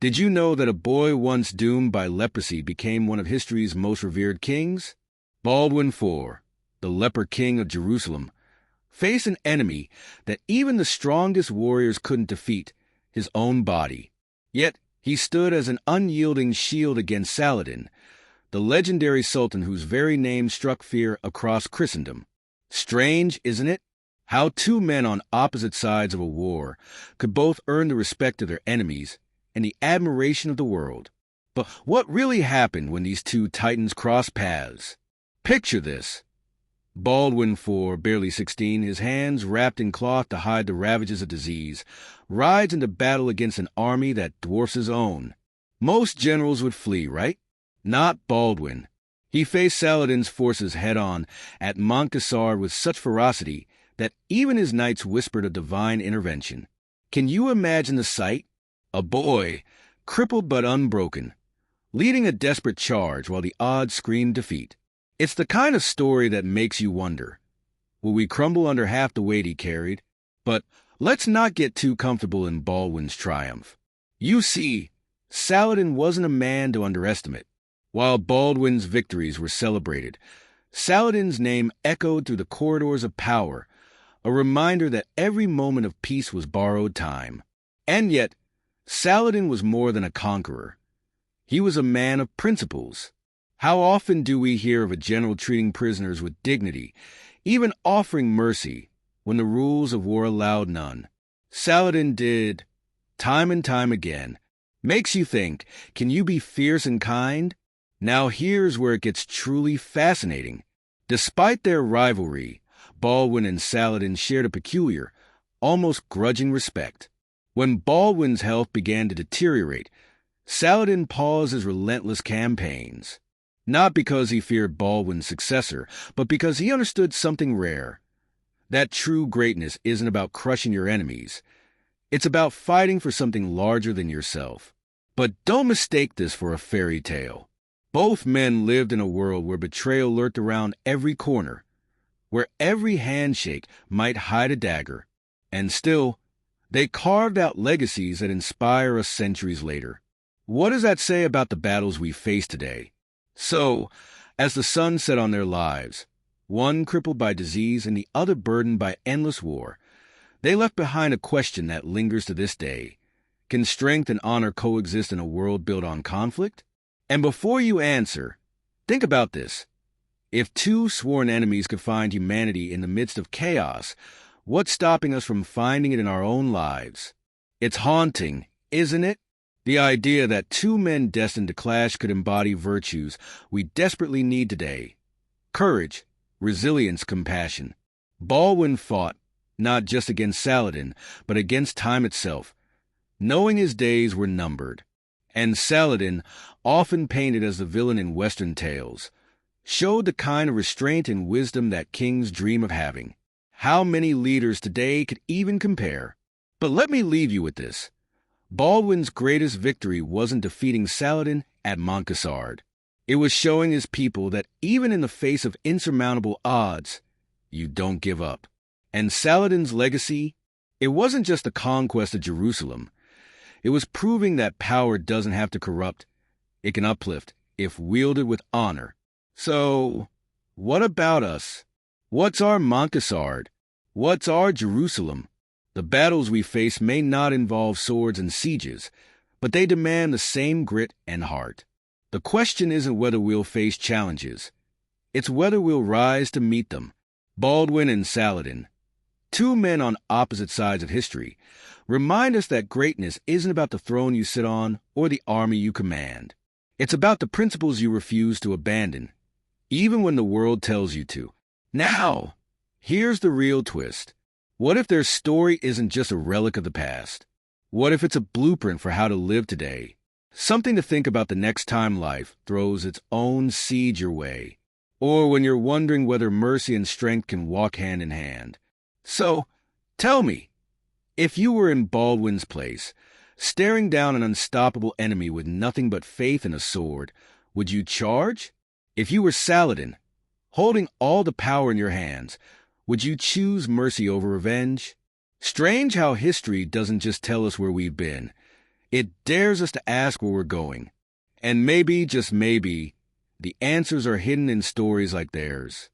Did you know that a boy once doomed by leprosy became one of history's most revered kings? Baldwin IV, the Leper King of Jerusalem, faced an enemy that even the strongest warriors couldn't defeat, his own body. Yet he stood as an unyielding shield against Saladin, the legendary Sultan whose very name struck fear across Christendom. Strange, isn't it? How two men on opposite sides of a war could both earn the respect of their enemies and the admiration of the world. But what really happened when these two titans crossed paths? Picture this. Baldwin IV, barely 16, his hands wrapped in cloth to hide the ravages of disease, rides into battle against an army that dwarfs his own. Most generals would flee, right? Not Baldwin. He faced Saladin's forces head-on at Montcassar with such ferocity that even his knights whispered of divine intervention. Can you imagine the sight? A boy, crippled but unbroken, leading a desperate charge while the odds screamed defeat. It's the kind of story that makes you wonder, will we crumble under half the weight he carried? But let's not get too comfortable in Baldwin's triumph. You see, Saladin wasn't a man to underestimate. While Baldwin's victories were celebrated, Saladin's name echoed through the corridors of power, a reminder that every moment of peace was borrowed time. And yet, Saladin was more than a conqueror. He was a man of principles. How often do we hear of a general treating prisoners with dignity, even offering mercy, when the rules of war allowed none? Saladin did, time and time again. Makes you think, can you be fierce and kind? Now here's where it gets truly fascinating. Despite their rivalry, Baldwin and Saladin shared a peculiar, almost grudging respect. When Baldwin's health began to deteriorate, Saladin paused his relentless campaigns. Not because he feared Baldwin's successor, but because he understood something rare. That true greatness isn't about crushing your enemies. It's about fighting for something larger than yourself. But don't mistake this for a fairy tale. Both men lived in a world where betrayal lurked around every corner, where every handshake might hide a dagger, and still, they carved out legacies that inspire us centuries later. What does that say about the battles we face today? So, as the sun set on their lives, one crippled by disease and the other burdened by endless war, they left behind a question that lingers to this day. Can strength and honor coexist in a world built on conflict? And before you answer, think about this. If two sworn enemies could find humanity in the midst of chaos, what's stopping us from finding it in our own lives? It's haunting, isn't it? The idea that two men destined to clash could embody virtues we desperately need today. Courage, resilience, compassion. Baldwin fought, not just against Saladin, but against time itself, knowing his days were numbered. And Saladin, often painted as the villain in Western tales, showed the kind of restraint and wisdom that kings dream of having. How many leaders today could even compare? But let me leave you with this. Baldwin's greatest victory wasn't defeating Saladin at Montcassar. It was showing his people that even in the face of insurmountable odds, you don't give up. And Saladin's legacy? It wasn't just the conquest of Jerusalem. It was proving that power doesn't have to corrupt. It can uplift, if wielded with honor. So, what about us? What's our Montcassar? What's our Jerusalem? The battles we face may not involve swords and sieges, but they demand the same grit and heart. The question isn't whether we'll face challenges. It's whether we'll rise to meet them. Baldwin and Saladin, two men on opposite sides of history, remind us that greatness isn't about the throne you sit on or the army you command. It's about the principles you refuse to abandon, even when the world tells you to. Now, here's the real twist. What if their story isn't just a relic of the past? What if it's a blueprint for how to live today? Something to think about the next time life throws its own siege your way, or when you're wondering whether mercy and strength can walk hand in hand. So, tell me, if you were in Baldwin's place, staring down an unstoppable enemy with nothing but faith and a sword, would you charge? If you were Saladin, holding all the power in your hands, would you choose mercy over revenge? Strange how history doesn't just tell us where we've been. It dares us to ask where we're going. And maybe, just maybe, the answers are hidden in stories like theirs.